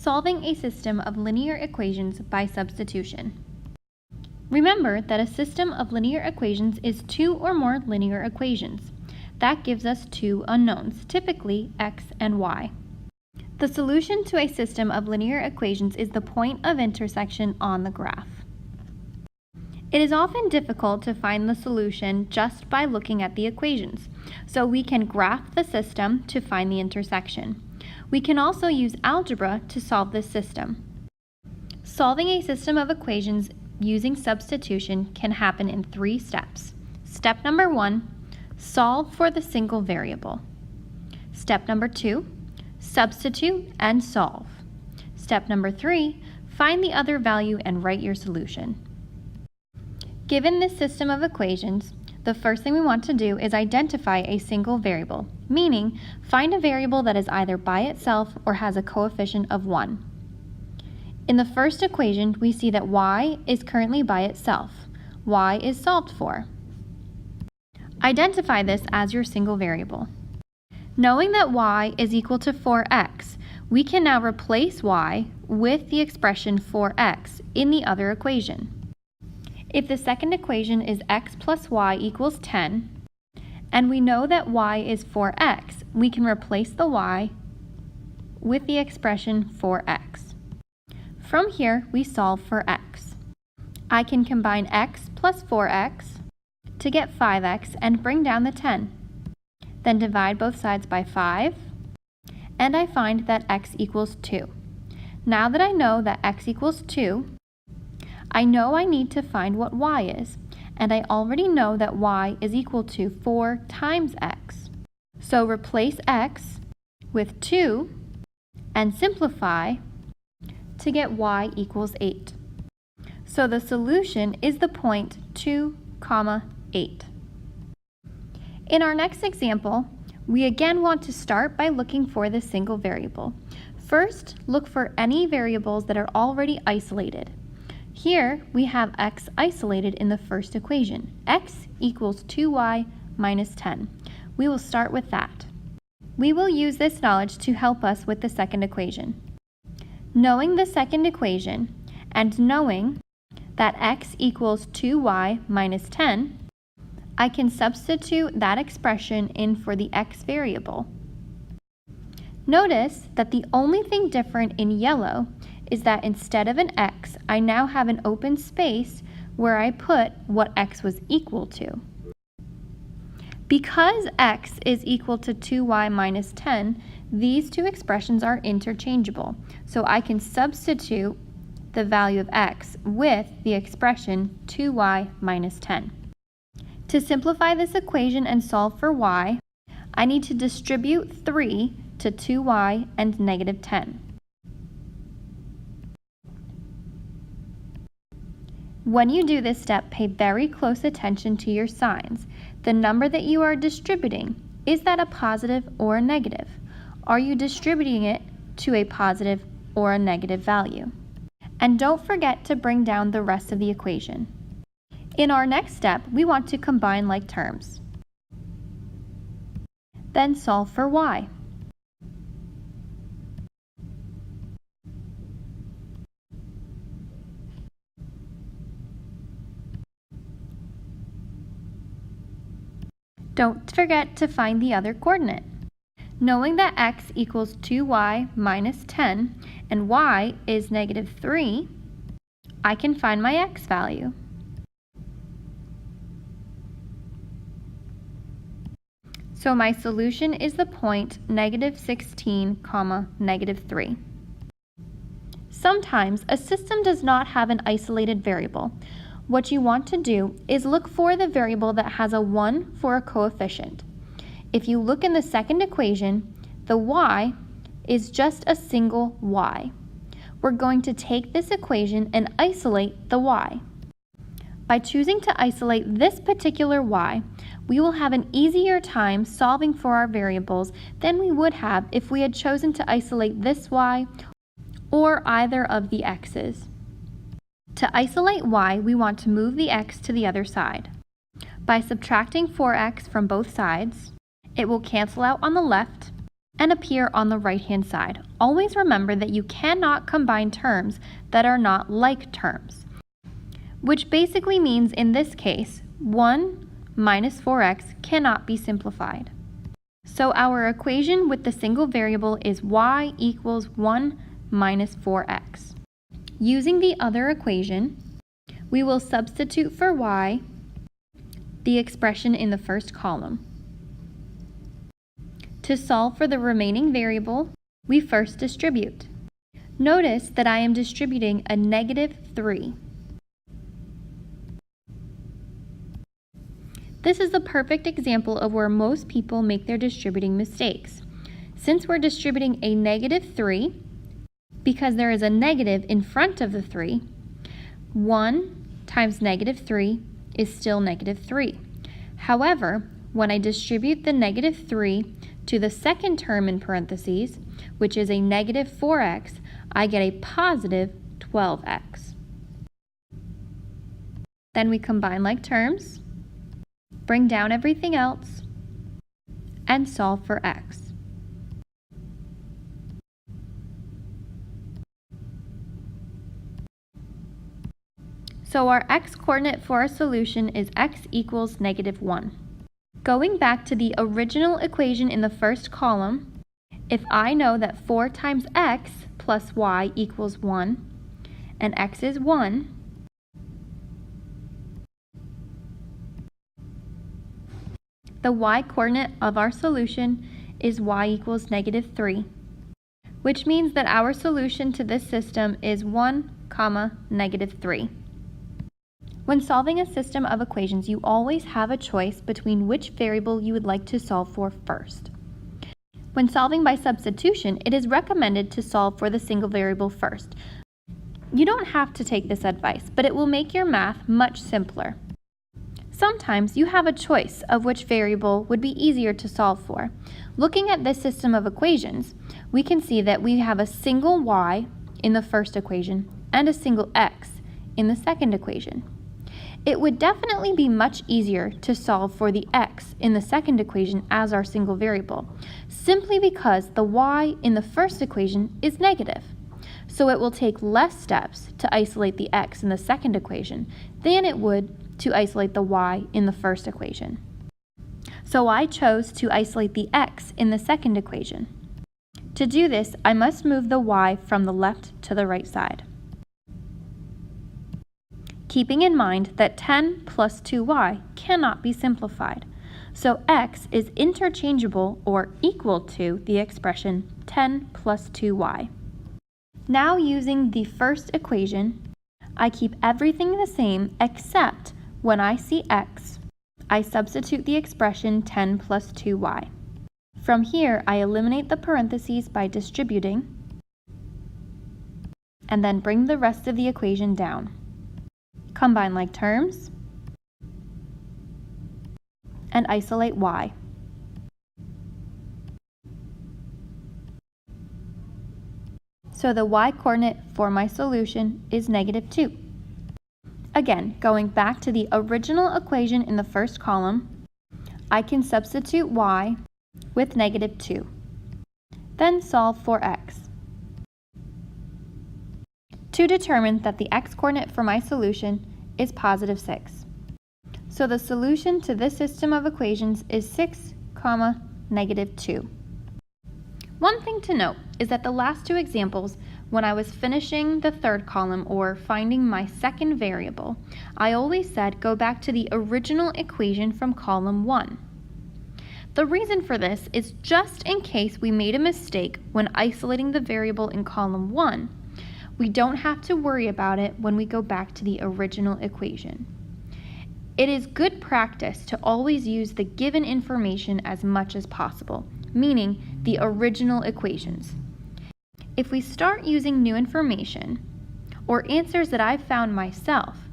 Solving a system of linear equations by substitution. Remember that a system of linear equations is two or more linear equations. That gives us two unknowns, typically x and y. The solution to a system of linear equations is the point of intersection on the graph. It is often difficult to find the solution just by looking at the equations, so we can graph the system to find the intersection. We can also use algebra to solve this system. Solving a system of equations using substitution can happen in 3 steps. Step number 1, solve for the single variable. Step number 2, substitute and solve. Step number 3, find the other value and write your solution. Given this system of equations, the first thing we want to do is identify a single variable, meaning find a variable that is either by itself or has a coefficient of 1. In the first equation, we see that y is currently by itself. Y is solved for. Identify this as your single variable. Knowing that y is equal to 4x, we can now replace y with the expression 4x in the other equation. If the second equation is x plus y equals 10, and we know that y is 4x, we can replace the y with the expression 4x. From here, we solve for x. I can combine x plus 4x to get 5x and bring down the 10. Then divide both sides by 5, and I find that x equals 2. Now that I know that x equals 2, I know I need to find what y is, and I already know that y is equal to 4 times x. So replace x with 2 and simplify to get y equals 8. So the solution is the point 2, 8. In our next example, we again want to start by looking for the single variable. First, look for any variables that are already isolated. Here, we have x isolated in the first equation. X equals 2y minus 10. We will start with that. We will use this knowledge to help us with the second equation. Knowing the second equation and knowing that x equals 2y minus 10, I can substitute that expression in for the x variable. Notice that the only thing different in yellow is that instead of an x, I now have an open space where I put what x was equal to. Because x is equal to 2y minus 10, these two expressions are interchangeable, so I can substitute the value of x with the expression 2y minus 10. To simplify this equation and solve for y, I need to distribute 3 to 2y and negative 10. When you do this step, pay very close attention to your signs. The number that you are distributing, is that a positive or a negative? Are you distributing it to a positive or a negative value? And don't forget to bring down the rest of the equation. In our next step, we want to combine like terms. Then solve for y. Don't forget to find the other coordinate. Knowing that x equals 2y minus 10 and y is negative 3, I can find my x value. So my solution is the point negative 16, negative 3. Sometimes a system does not have an isolated variable. What you want to do is look for the variable that has a 1 for a coefficient. If you look in the second equation, the y is just a single y. We're going to take this equation and isolate the y. By choosing to isolate this particular y, we will have an easier time solving for our variables than we would have if we had chosen to isolate this y or either of the x's. To isolate y, we want to move the x to the other side. By subtracting 4x from both sides, it will cancel out on the left, and appear on the right-hand side. Always remember that you cannot combine terms that are not like terms, which basically means in this case, 1 minus 4x cannot be simplified. So our equation with the single variable is y equals 1 minus 4x. Using the other equation, we will substitute for y the expression in the first column. To solve for the remaining variable, we first distribute. Notice that I am distributing a -3. This is a perfect example of where most people make their distributing mistakes. Since we're distributing a -3, because there is a negative in front of the 3, 1 times -3 is still -3. However, when I distribute the -3 to the second term in parentheses, which is a -4x, I get a positive 12x. Then we combine like terms, bring down everything else, and solve for x. So our x-coordinate for our solution is x equals -1. Going back to the original equation in the first column, if I know that 4 times x plus y equals 1, and x is 1, the y-coordinate of our solution is y equals -3, which means that our solution to this system is 1, -3. When solving a system of equations, you always have a choice between which variable you would like to solve for first. When solving by substitution, it is recommended to solve for the single variable first. You don't have to take this advice, but it will make your math much simpler. Sometimes you have a choice of which variable would be easier to solve for. Looking at this system of equations, we can see that we have a single y in the first equation and a single x in the second equation. It would definitely be much easier to solve for the x in the second equation as our single variable, simply because the y in the first equation is negative. So it will take less steps to isolate the x in the second equation than it would to isolate the y in the first equation. So I chose to isolate the x in the second equation. To do this, I must move the y from the left to the right side. Keeping in mind that 10 plus 2y cannot be simplified, so x is interchangeable or equal to the expression 10 plus 2y. Now using the first equation, I keep everything the same except when I see x, I substitute the expression 10 plus 2y. From here, I eliminate the parentheses by distributing, and then bring the rest of the equation down. Combine like terms, and isolate y. So the y-coordinate for my solution is -2. Again, going back to the original equation in the first column, I can substitute y with -2. Then solve for x. To determine that the x-coordinate for my solution is +6. So the solution to this system of equations is 6, -2. One thing to note is that the last two examples, when I was finishing the third column or finding my second variable, I always said go back to the original equation from column 1. The reason for this is just in case we made a mistake when isolating the variable in column 1, we don't have to worry about it when we go back to the original equation. It is good practice to always use the given information as much as possible, meaning the original equations. If we start using new information, or answers that I've found myself,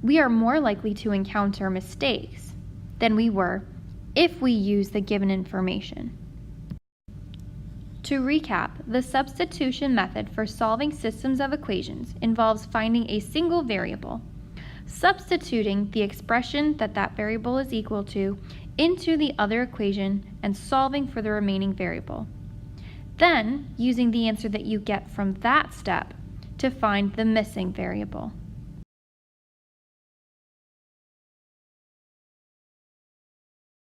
we are more likely to encounter mistakes than we were if we use the given information. To recap, the substitution method for solving systems of equations involves finding a single variable, substituting the expression that that variable is equal to into the other equation and solving for the remaining variable. Then, using the answer that you get from that step to find the missing variable.